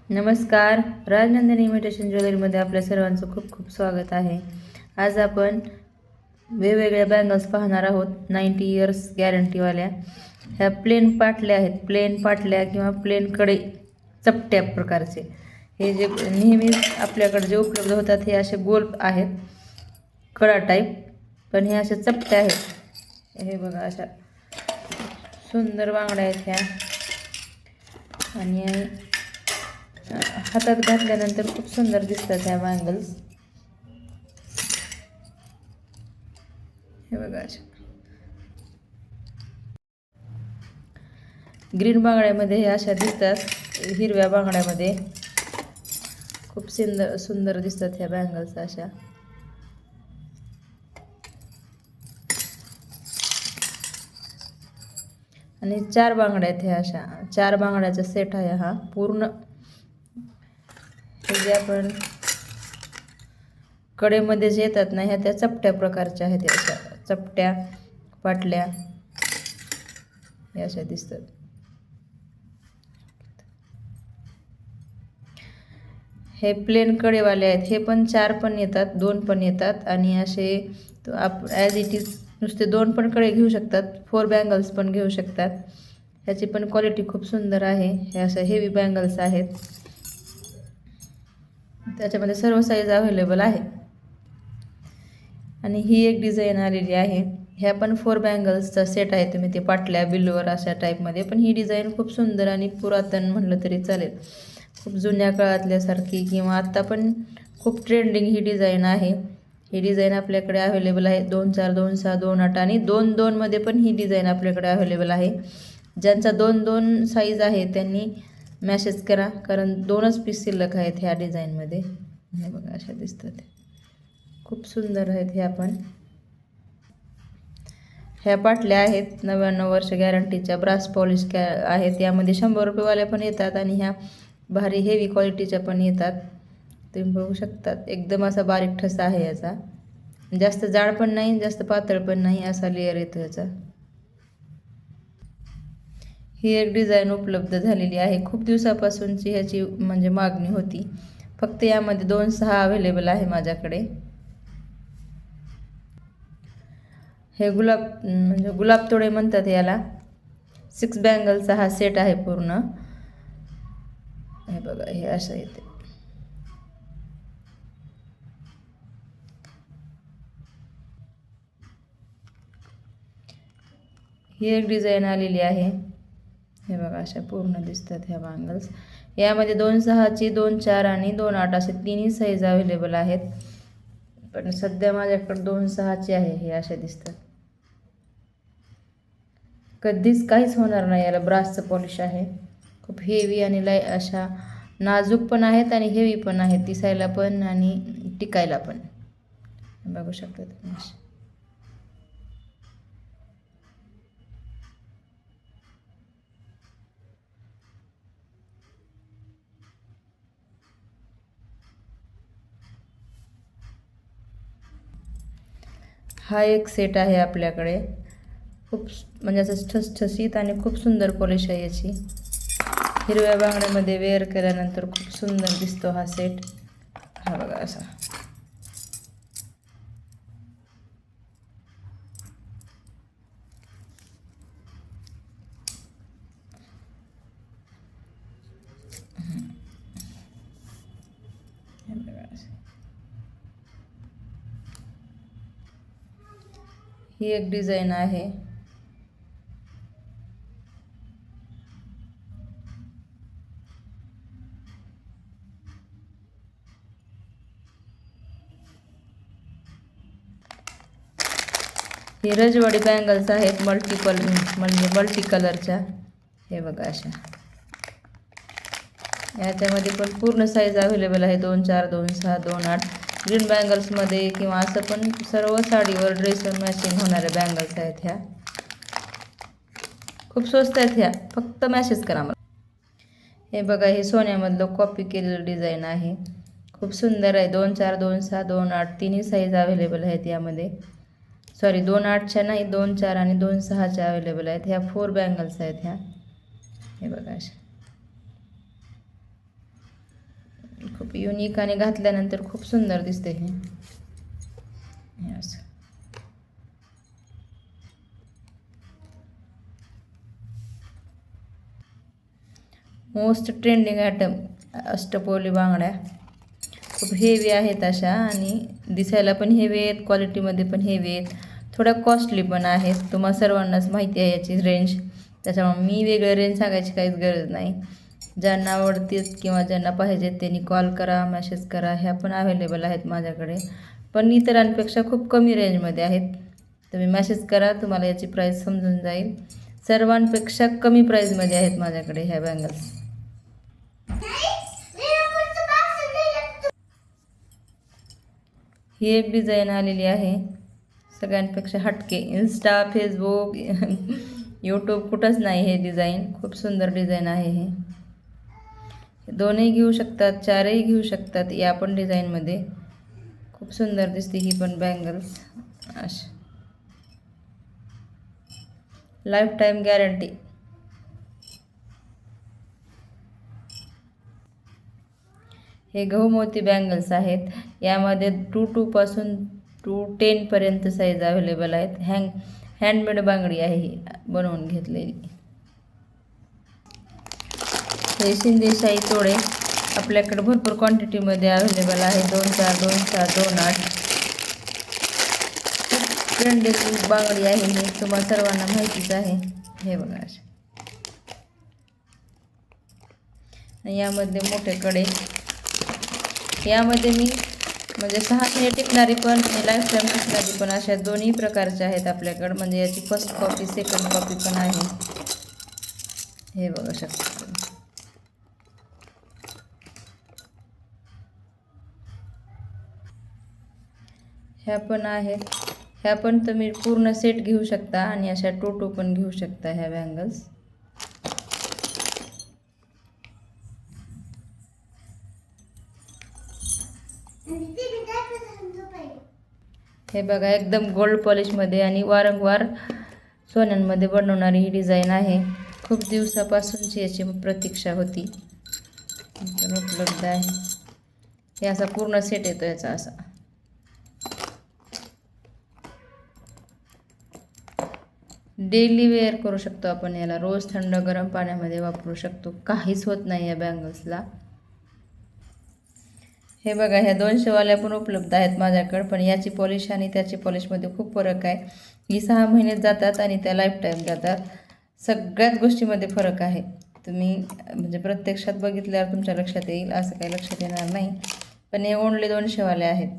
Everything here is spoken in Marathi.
नमस्कार. राजनंदिनी इमिटेशन ज्वेलरीमध्ये आपल्या सर्वांचं खूप खूप स्वागत आहे. आज आपण वेगवेगळ्या बँगल्स पाहणार आहोत. 90 इयर्स गॅरंटीवाल्या. ह्या प्लेन पाटल्या आहेत. प्लेन पाटल्या किंवा प्लेन कडे चपट्या प्रकारचे. हे जे नेहमी आपल्याकडे जे उपलब्ध होतात हे असे गोल आहेत, कडा टाईप, पण हे अशा चपट्या आहेत. हे बघा, अशा सुंदर बांगड्या आहेत ह्या. आणि हातात घातल्यानंतर खूप सुंदर दिसतात ह्या बँगल्स. हे बघा, अशा ग्रीन बांगड्यामध्ये हे अशा दिसतात. हिरव्या बांगड्यामध्ये खूप सुंदर सुंदर दिसतात ह्या बँगल्स अशा. आणि 4 बांगड्या आहेत ह्या अशा. 4 बांगड्याचा सेट आहे हा पूर्ण. हे जे आपण कडेमध्ये जे येतात ना, ह्या त्या चपट्या प्रकारच्या आहेत. अशा चपट्या पाटल्या हे अशा दिसतात. हे प्लेन कडेवाले आहेत. हे पण 4 पण येतात, 2 पण येतात. आणि असे आप ॲज इट इज नुसते 2 पण कडे घेऊ शकतात, 4 बँगल्स पण घेऊ शकतात. ह्याची पण क्वालिटी खूप सुंदर आहे. हे असं हेवी बँगल्स आहेत. त्याच्यामध्ये सर्व साईज अवेलेबल आहे. आणि ही एक डिझाईन आलेली आहे. ह्या पण 4 बँगल्सचा सेट आहे. तुम्ही ते पाटल्या बिल्लोवर अशा टाईपमध्ये. पण ही डिझाईन खूप सुंदर आणि पुरातन म्हणलं तरी चालेल. खूप जुन्या काळातल्यासारखी किंवा आत्ता पण खूप ट्रेंडिंग ही डिझाईन आहे. ही डिझाईन आपल्याकडे अवेलेबल आहे. 2-4, 2-6, 2-8 आणि 2-2 मध्ये पण ही डिझाईन आपल्याकडे अवेलेबल आहे. ज्यांचा 2-2 साईज आहे त्यांनी मॅसेज करा, कारण 2च पीस शिल्लक आहेत ह्या डिझाईनमध्ये. हे बघा, अशा दिसतात. खूप सुंदर आहेत ह्या पण. ह्या पाटल्या आहेत 99 वर्ष गॅरंटीच्या, ब्रास पॉलिश आहेत. यामध्ये 100 रुपयेवाल्या पण येतात आणि ह्या भारी हेवी क्वालिटीच्या पण येतात. तुम्ही बघू शकतात. एकदम असा बारीक ठसा आहे याचा. जास्त जाड पण नाही, जास्त पातळ पण नाही, असा लेअर येतो याचा. ही एक डिझाईन उपलब्ध झालेली आहे. खूप दिवसापासूनची ह्याची म्हणजे मागणी होती. फक्त यामध्ये 2-6 अवेलेबल आहे माझ्याकडे. हे गुलाब म्हणजे गुलाब तोडे म्हणतात याला. 6 बँगलचा हा सेट आहे पूर्ण. हे बघा, हे असं येते. ही एक डिझाईन आलेली आहे. हे बघा, अशा पूर्ण दिसतात ह्या बँगल्स. यामध्ये 2-6ची, 2-4 आणि 2-8 असे तिन्ही साईज अवेलेबल आहेत. पण सध्या माझ्याकडे 2-6ची आहे. हे अशा दिसतात. कधीच काहीच होणार नाही याला. ब्रासचं पॉलिश आहे. खूप हेवी आणि अशा नाजूक पण आहेत आणि हेवी पण आहेत, दिसायला पण आणि टिकायला पण. बघू शकता तुम्ही. हा एक सेट आहे आपल्याकडे. खूप म्हणजे असं ठसठशीत आणि खूप सुंदर पॉलिश आहे याची. हिरव्या बांगड्यामध्ये वेअर केल्यानंतर खूप सुंदर दिसतो हा सेट. हा बघा असा. ही एक डिझाईन आहे. हे रजवाडी बँगल्स आहेत, मल्टी कलरच्या. हे बघा अशा. याच्यामध्ये पण पूर्ण साईज अवेलेबल आहे. 2-4, 2-6, 2-8. ग्रीन बँगल्समध्ये किंवा असं पण सर्व साडीवर ड्रेसवर मॅचिंग होणाऱ्या बँगल्स आहेत ह्या. खूप स्वस्त आहेत ह्या. फक्त मॅसेज करा मला. हे बघा, हे सोन्यामधलं कॉपी केलेलं डिझाईन आहे. खूप सुंदर आहे. 2-4, 2-6, 2-8 तिन्ही साईज अवेलेबल आहेत यामध्ये. सॉरी, 2-8च्या नाही, 2-4 आणि 2-6च्या अवेलेबल आहेत. ह्या 4 बँगल्स आहेत ह्या. हे बघा अशा. खूप युनिक आणि घातल्यानंतर खूप सुंदर दिसते हे असं. मोस्ट ट्रेंडिंग आयटम अष्टपौली बांगड्या खूप हेवी आहेत अशा आणि दिसायला पण हेवी आहेत, क्वालिटीमध्ये पण हेवी आहेत, थोड्या कॉस्टली पण आहेत. तुम्हाला सर्वांनाच माहिती आहे याची रेंज, त्याच्यामुळे मी वेगळं रेंज सांगायची काहीच गरज नाही. ज्यांना आवडतील किंवा ज्यांना पाहिजेत त्यांनी कॉल करा, मेसेज करा. ह्या पण अवेलेबल आहेत माझ्याकडे, पण इतरांपेक्षा खूप कमी रेंजमध्ये आहेत. तुम्ही मेसेज करा, तुम्हाला याची प्राईस समजून जाईल. सर्वांपेक्षा कमी प्राईजमध्ये आहेत माझ्याकडे ह्या बँगल्स. ही एक डिझाईन आलेली आहे सगळ्यांपेक्षा हटके. इंस्टा, फेसबुक, यूट्यूब कुठंच नाही हे डिझाईन. खूप सुंदर डिझाईन आहे हे. दोनही घेऊ शकतात, चारही घेऊ शकतात या पण डिझाईनमध्ये. खूप सुंदर दिसते ही पण बँगल्स अशी. Life time guarantee. हे गहू मोती बँगल्स आहेत. यामध्ये 2 पासून 10 पर्यंत साईज अवेलेबल आहेत. हँडमेड बांगडी आहे ही, बनवून घेतलेली. हे शिंदेशाही तोडे आपल्याकडे भरपूर क्वांटिटीमध्ये अवेलेबल आहे. 2-4, 2-6, 2-8 ट्रेंडिंग बांगडी आहे ही, तुम्हाला सर्वांना माहितीच आहे. हे बघा असे. यामध्ये मोठे कडे, यामध्ये मी म्हणजे 6 महिने टिकणारी पण लाईफ टाईम टिकणारी पण अशा दोन्ही प्रकारच्या आहेत आपल्याकडं. म्हणजे याची फर्स्ट कॉपी, सेकंड कॉपी पण आहे. हे बघू शकता तुम्ही. ह्या पण आहेत. ह्या पण तुम्ही पूर्ण सेट घेऊ शकता आणि अशा 2 पण घेऊ शकता ह्या बँगल्स. हे बघा एकदम गोल्ड पॉलिशमध्ये आणि वारंवार सोन्यांमध्ये बनवणारी ही डिझाईन आहे. खूप दिवसापासूनची याची प्रतीक्षा होती, पण उपलब्ध आहे. हे असा पूर्ण सेट येतो याचा असा. डेली वेअर करू शकतो आपण याला. रोज थंड गरम पाण्यामध्ये वापरू शकतो, काहीच होत नाही या बँगल्सला. हे बघा ह्या 200 वाल्या पण उपलब्ध आहेत माझ्याकडे, पण याची पॉलिश आणि त्याची पॉलिशमध्ये खूप फरक आहे. ही 6 महिने जातात आणि त्या लाईफ टाईम जातात. सगळ्याच गोष्टीमध्ये फरक आहे. तुम्ही म्हणजे प्रत्यक्षात बघितल्यावर तुमच्या लक्षात येईल, असं काही लक्षात येणार नाही. पण हे ओन्ली 200 वाले आहेत.